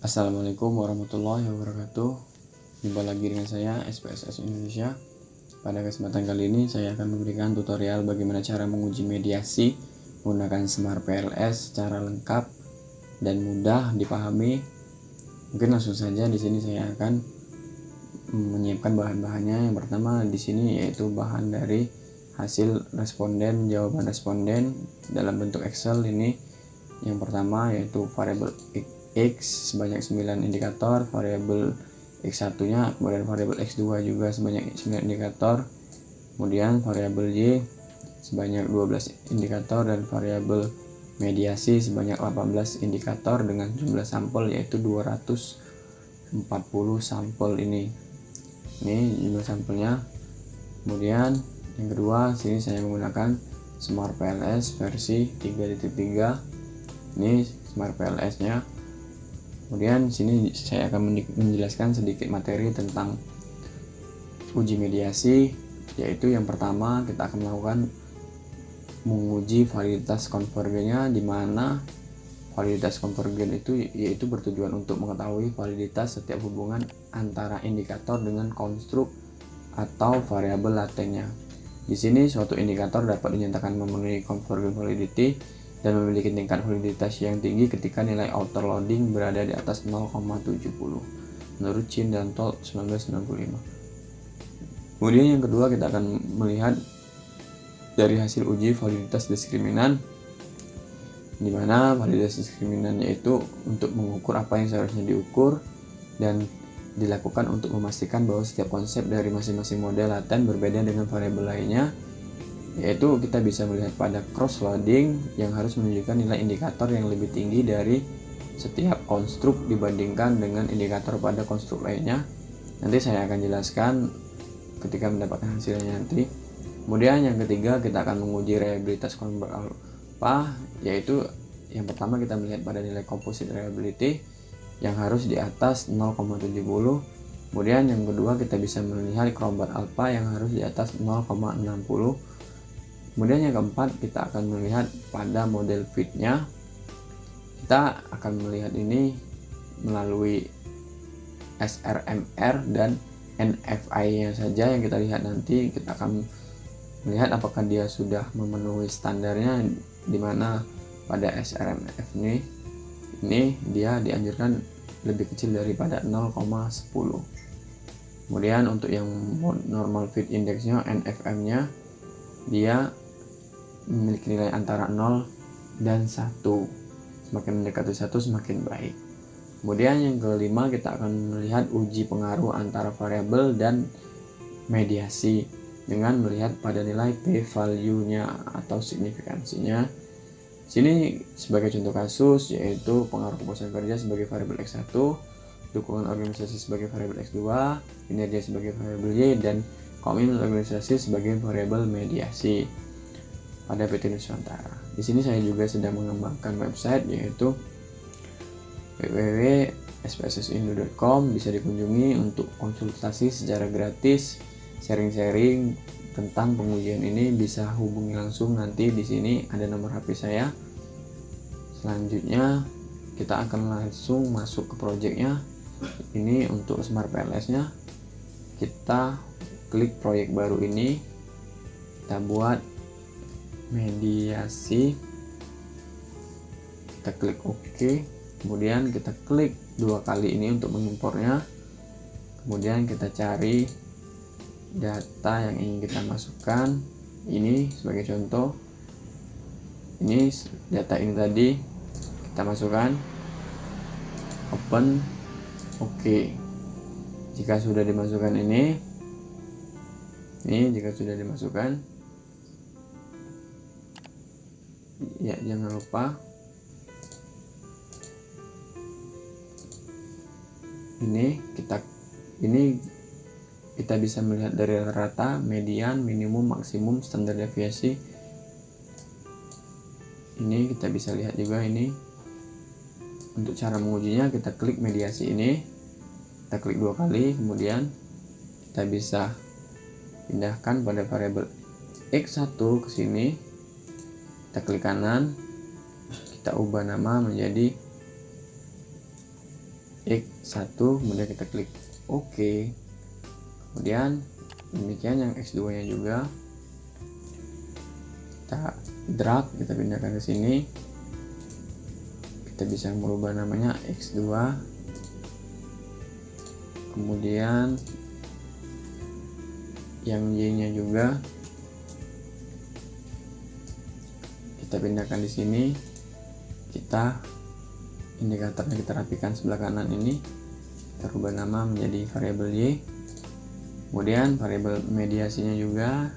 Assalamualaikum warahmatullahi wabarakatuh. Jumpa lagi dengan saya SPSS Indonesia. Pada kesempatan kali ini saya akan memberikan tutorial bagaimana cara menguji mediasi menggunakan Smart PLS secara lengkap dan mudah dipahami. Mungkin langsung saja di sini saya akan menyiapkan bahan-bahannya. Yang pertama di sini yaitu bahan dari hasil responden, jawaban responden dalam bentuk Excel ini. Yang pertama yaitu variabel X sebanyak 9 indikator, variabel X1 nya, kemudian variabel X2 juga sebanyak 9 indikator, kemudian variabel Y sebanyak 12 indikator, dan variabel mediasi sebanyak 18 indikator dengan jumlah sampel yaitu 240 sampel. Ini jumlah sampelnya. Kemudian yang kedua, sini saya menggunakan Smart PLS versi 3.3. Ini Smart PLS nya. Kemudian sini saya akan menjelaskan sedikit materi tentang uji mediasi, yaitu yang pertama kita akan melakukan menguji validitas konvergennya, di mana validitas konvergen itu yaitu bertujuan untuk mengetahui validitas setiap hubungan antara indikator dengan konstruk atau variabel latennya. Di sini suatu indikator dapat dinyatakan memenuhi convergent validity dan memiliki tingkat validitas yang tinggi ketika nilai outer loading berada di atas 0,70 menurut Chin dan Toll 1995. Kemudian yang kedua, kita akan melihat dari hasil uji validitas diskriminan, di mana validitas diskriminan yaitu untuk mengukur apa yang seharusnya diukur dan dilakukan untuk memastikan bahwa setiap konsep dari masing-masing model laten berbeda dengan variabel lainnya, yaitu kita bisa melihat pada cross loading yang harus menunjukkan nilai indikator yang lebih tinggi dari setiap konstruk dibandingkan dengan indikator pada konstruk lainnya. Nanti saya akan jelaskan ketika mendapatkan hasilnya nanti. Kemudian yang ketiga, kita akan menguji reliabilitas convert alpha, yaitu yang pertama kita melihat pada nilai composite reliability yang harus di atas 0,70. Kemudian yang kedua, kita bisa melihat Crombat alpha yang harus di atas 0,60. Kemudian yang keempat, kita akan melihat pada model fit-nya. Kita akan melihat ini melalui SRMR dan NFI-nya saja yang kita lihat nanti. Kita akan melihat apakah dia sudah memenuhi standarnya, di mana pada SRMF ini dia dianjurkan lebih kecil daripada 0,10. Kemudian untuk yang normal fit index-nya, NFM-nya, dia memiliki nilai antara 0 dan 1. Semakin mendekati 1 semakin baik. Kemudian yang kelima, kita akan melihat uji pengaruh antara variabel dan mediasi dengan melihat pada nilai p-value-nya atau signifikansinya. Sini sebagai contoh kasus yaitu pengaruh kepuasan kerja sebagai variabel X1, dukungan organisasi sebagai variabel X2, kinerja sebagai variabel Y, dan komitmen organisasi sebagai variabel mediasi pada PT Nusantara. Di sini saya juga sedang mengembangkan website yaitu www.spssindo.com, bisa dikunjungi untuk konsultasi secara gratis, sharing-sharing tentang pengujian ini. Bisa hubungi langsung, nanti di sini ada nomor HP saya. Selanjutnya kita akan langsung masuk ke projectnya. Ini untuk Smart PLS-nya. Kita klik proyek baru ini, kita buat mediasi, kita klik OK, kemudian kita klik dua kali ini untuk mengimportnya. Kemudian kita cari data yang ingin kita masukkan. Ini sebagai contoh, ini data ini tadi kita masukkan, open, OK. Jika sudah dimasukkan ini jika sudah dimasukkan, ya jangan lupa ini kita bisa melihat dari rata, median, minimum, maksimum, standar deviasi. Ini kita bisa lihat juga ini. Untuk cara mengujinya, kita klik mediasi ini, kita klik dua kali, kemudian kita bisa pindahkan pada variabel X1 ke sini. Kita klik kanan, kita ubah nama menjadi X1, kemudian kita klik OK. Kemudian demikian yang X2 nya juga kita drag, kita pindahkan ke sini. Kita bisa merubah namanya X2. Kemudian yang Y nya juga kita pindahkan di sini. Kita indikatornya kita rapikan sebelah kanan ini, kita rubah nama menjadi variabel Y. Kemudian variabel mediasinya juga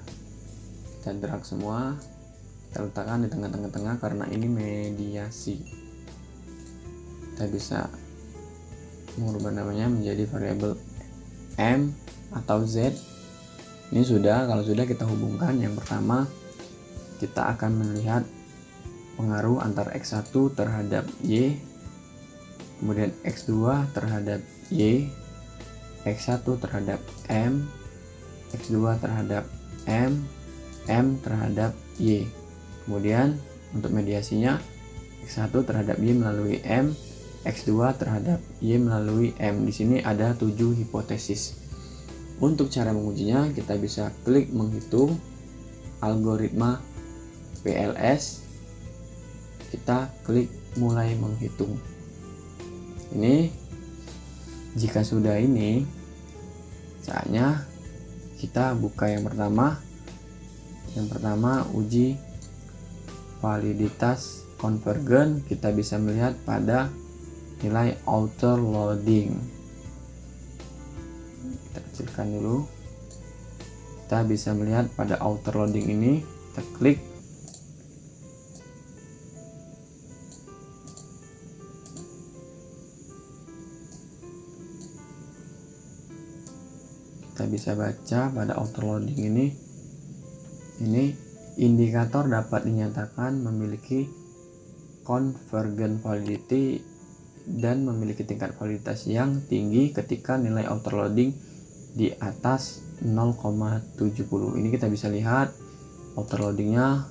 kita drag semua, kita letakkan di tengah-tengah karena ini mediasi. Kita bisa mengubah namanya menjadi variabel M atau Z. Ini sudah, kalau sudah kita hubungkan. Yang pertama kita akan melihat pengaruh antara X1 terhadap Y, kemudian X2 terhadap Y, X1 terhadap M, X2 terhadap M, M terhadap Y. Kemudian untuk mediasinya X1 terhadap Y melalui M, X2 terhadap Y melalui M. Di sini ada 7 hipotesis. Untuk cara mengujinya kita bisa klik menghitung, algoritma PLS, kita klik mulai menghitung. Ini jika sudah ini, saatnya kita buka yang pertama. Yang pertama uji validitas konvergen. Kita bisa melihat pada nilai outer loading. Kita kecilkan dulu. Kita bisa melihat pada outer loading ini, kita klik. Kita bisa baca pada outer loading ini indikator dapat dinyatakan memiliki convergent validity dan memiliki tingkat validitas yang tinggi ketika nilai outer loading di atas 0,70. Ini kita bisa lihat outer loadingnya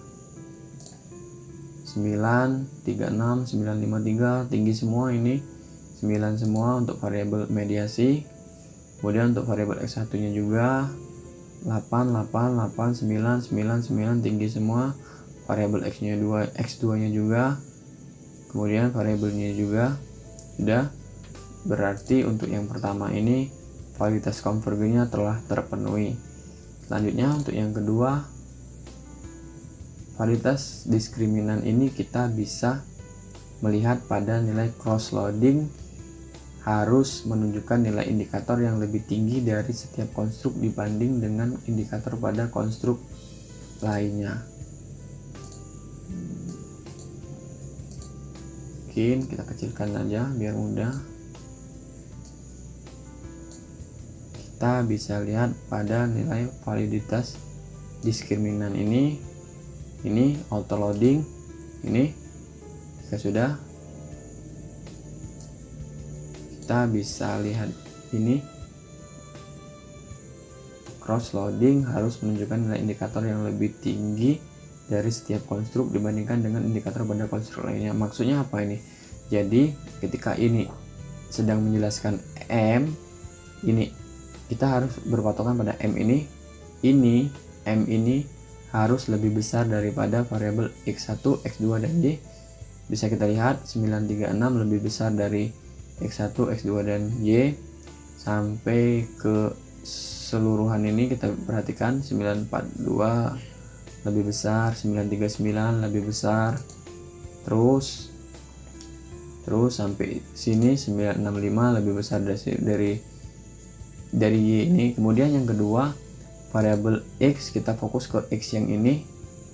936, 953, tinggi semua ini, 9 semua untuk variabel mediasi. Kemudian untuk variabel X1 nya juga 8, 8, 8, 9, 9, 9, tinggi semua. Variabel X2 nya juga, kemudian variabelnya juga sudah. Berarti untuk yang pertama ini validitas konvergennya telah terpenuhi. Selanjutnya untuk yang kedua, validitas diskriminan ini kita bisa melihat pada nilai cross loading harus menunjukkan nilai indikator yang lebih tinggi dari setiap konstruk dibanding dengan indikator pada konstruk lainnya. Mungkin kita kecilkan saja biar mudah. Kita bisa lihat pada nilai validitas diskriminan ini auto loading ini jika sudah, kita bisa lihat ini cross loading harus menunjukkan nilai indikator yang lebih tinggi dari setiap konstruk dibandingkan dengan indikator pada konstruk lainnya. Maksudnya apa ini? Jadi ketika ini sedang menjelaskan M, ini kita harus berpatokan pada M ini M ini harus lebih besar daripada variabel X1, X2 dan Y. Bisa kita lihat 936 lebih besar dari X1, X2 dan Y. Sampai ke seluruhan ini kita perhatikan 942 lebih besar, 939 lebih besar, terus sampai sini 965 lebih besar dari Y ini. Kemudian yang kedua, variabel X, kita fokus ke X yang ini,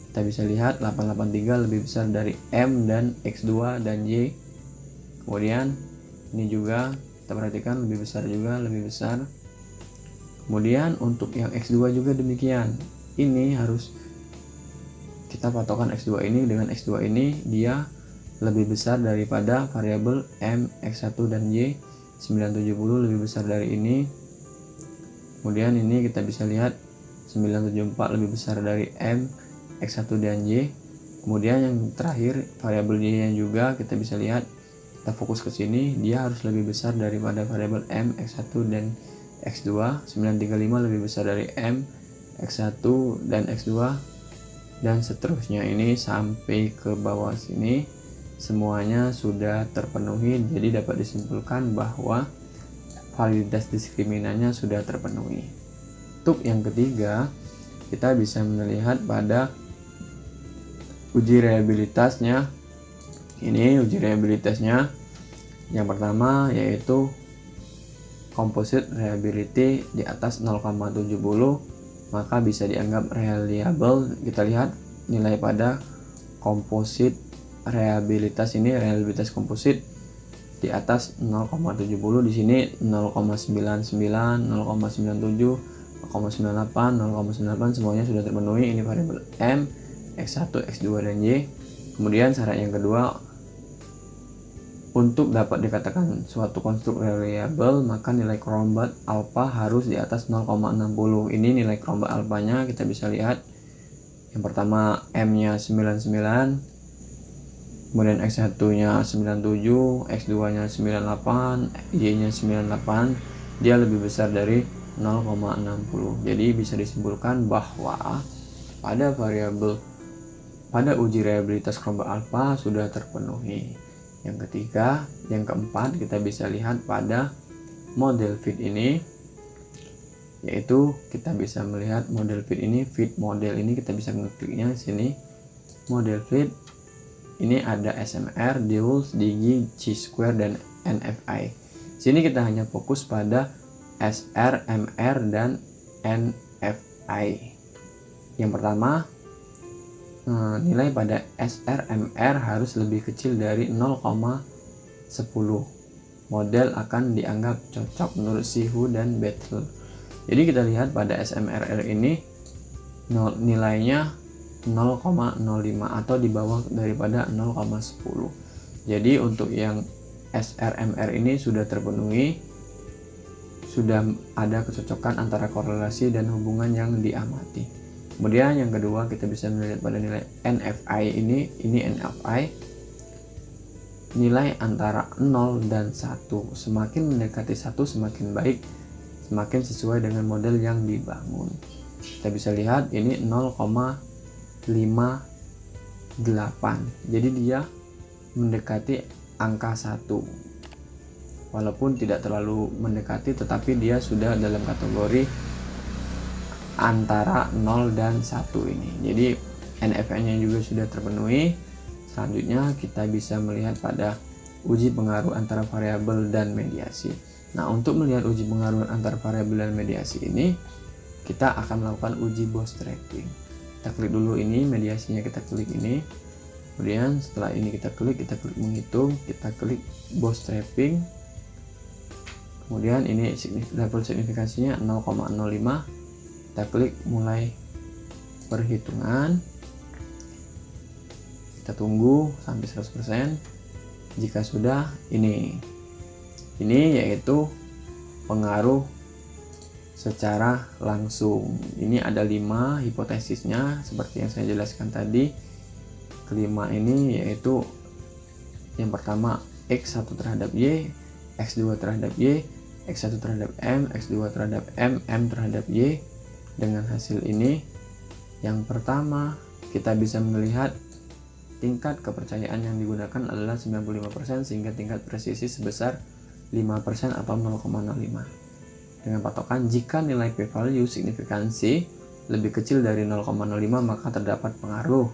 kita bisa lihat 883 lebih besar dari M dan X2 dan Y. Kemudian ini juga kita perhatikan lebih besar juga, lebih besar. Kemudian untuk yang X2 juga demikian. Ini harus kita patokan X2 ini dengan X2 ini dia lebih besar daripada variabel M, X1 dan Y. 970 lebih besar dari ini. Kemudian ini kita bisa lihat 974 lebih besar dari M, X1 dan Y. Kemudian yang terakhir variabel Y nya juga kita bisa lihat kita fokus ke sini, dia harus lebih besar daripada variabel M, X1 dan X2. 935 lebih besar dari M, X1 dan X2, dan seterusnya. Ini sampai ke bawah sini semuanya sudah terpenuhi, jadi dapat disimpulkan bahwa validitas diskriminannya sudah terpenuhi. Untuk yang ketiga, kita bisa melihat pada uji reliabilitasnya. Ini uji reliabilitasnya yang pertama yaitu composite reliability di atas 0,70 maka bisa dianggap reliable. Kita lihat nilai pada composite reliabilitas ini, reliabilitas komposit di atas 0,70, di sini 0,99, 0,97, 0,98, 0,98 semuanya sudah terpenuhi. Ini variabel M, X1, X2 dan Y. Kemudian syarat yang kedua, untuk dapat dikatakan suatu konstruk reliable maka nilai Cronbach's alpha harus di atas 0,60. Ini nilai Cronbach's alphanya kita bisa lihat. Yang pertama M-nya 99, kemudian X1 nya 97, X2 nya 98, Y nya 98, dia lebih besar dari 0,60. Jadi bisa disimpulkan bahwa pada uji reliabilitas Cronbach's alpha sudah terpenuhi. Yang ketiga, yang keempat, kita bisa lihat pada model fit ini, yaitu kita bisa melihat model fit ini, fit model ini kita bisa ngekliknya di sini. Model fit ini ada SMR, Dulles, Digi, Chi-square dan NFI. Sini kita hanya fokus pada SR, MR dan NFI. Yang pertama, nilai pada SRMR harus lebih kecil dari 0,10. Model akan dianggap cocok menurut Sihu dan Battle. Jadi kita lihat pada SMRR ini nilainya 0,05 atau di bawah daripada 0,10. Jadi untuk yang SRMR ini sudah terpenuhi, sudah ada kecocokan antara korelasi dan hubungan yang diamati. Kemudian yang kedua, kita bisa melihat pada nilai NFI ini NFI, nilai antara 0 dan 1. Semakin mendekati 1 semakin baik, semakin sesuai dengan model yang dibangun. Kita bisa lihat ini 0,58. Jadi dia mendekati angka 1. Walaupun tidak terlalu mendekati, tetapi dia sudah dalam kategori antara 0 dan 1 ini. Jadi NFI-nya juga sudah terpenuhi. Selanjutnya kita bisa melihat pada uji pengaruh antara variabel dan mediasi. Nah, untuk melihat uji pengaruh antara variabel dan mediasi ini, kita akan melakukan uji bootstrapping. Kita klik dulu ini mediasinya, kita klik ini. Kemudian setelah ini kita klik menghitung, kita klik bootstrapping. Kemudian ini level signifikansinya 0,05. Kita klik mulai perhitungan, kita tunggu sampai 100%. Jika sudah, ini yaitu pengaruh secara langsung. Ini ada 5 hipotesisnya seperti yang saya jelaskan tadi. Kelima ini yaitu yang pertama X1 terhadap Y, X2 terhadap Y, X1 terhadap M, X2 terhadap M, M terhadap Y. Dengan hasil ini, yang pertama kita bisa melihat tingkat kepercayaan yang digunakan adalah 95% sehingga tingkat presisi sebesar 5% atau 0,05. Dengan patokan jika nilai p-value signifikansi lebih kecil dari 0,05 maka terdapat pengaruh.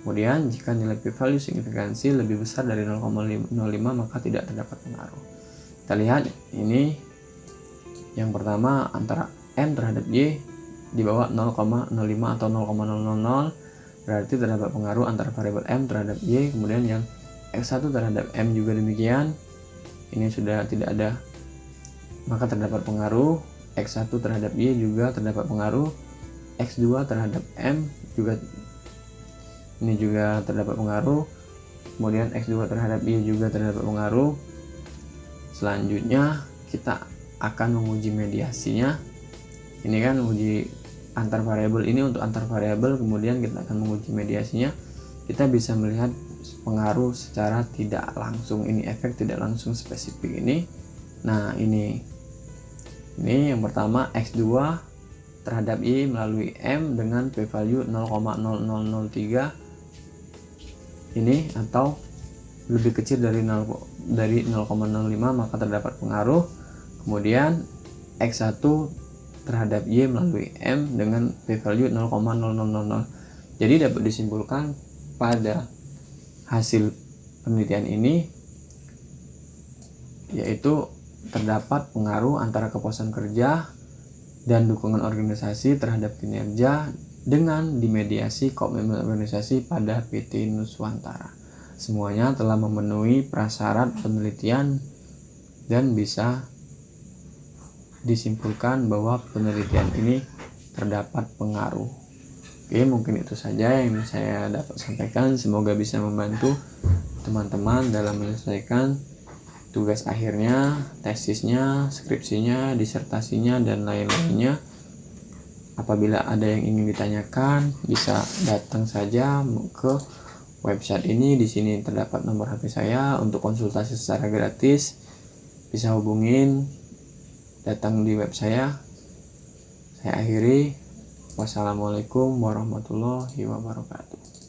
Kemudian jika nilai p-value signifikansi lebih besar dari 0,05 maka tidak terdapat pengaruh. Kita lihat ini yang pertama antara M terhadap Y di bawah 0,05 atau 0,000, berarti terdapat pengaruh antara variabel M terhadap Y. Kemudian yang X1 terhadap M juga demikian, ini sudah tidak ada, maka terdapat pengaruh. X1 terhadap Y juga terdapat pengaruh. X2 terhadap M juga, ini juga terdapat pengaruh. Kemudian X2 terhadap Y juga terdapat pengaruh. Selanjutnya kita akan menguji mediasinya. Ini kan uji antar variabel, ini untuk antar variabel. Kemudian kita akan menguji mediasinya. Kita bisa melihat pengaruh secara tidak langsung. Ini efek tidak langsung spesifik ini. Nah, ini yang pertama X2 terhadap Y melalui M dengan p-value 0,0003 ini, atau lebih kecil dari 0,05 maka terdapat pengaruh. Kemudian X1 terhadap Y melalui M dengan p-value 0,0000. Jadi dapat disimpulkan pada hasil penelitian ini yaitu terdapat pengaruh antara kepuasan kerja dan dukungan organisasi terhadap kinerja dengan dimediasi komitmen organisasi pada PT Nuswantara. Semuanya telah memenuhi prasyarat penelitian dan bisa disimpulkan bahwa penelitian ini terdapat pengaruh. Oke, mungkin itu saja yang saya dapat sampaikan. Semoga bisa membantu teman-teman dalam menyelesaikan tugas akhirnya, tesisnya, skripsinya, disertasinya, dan lain-lainnya. Apabila ada yang ingin ditanyakan, bisa datang saja ke website ini. Di sini terdapat nomor HP saya untuk konsultasi secara gratis. Bisa hubungin, datang di web saya. Saya akhiri. Wassalamualaikum warahmatullahi wabarakatuh.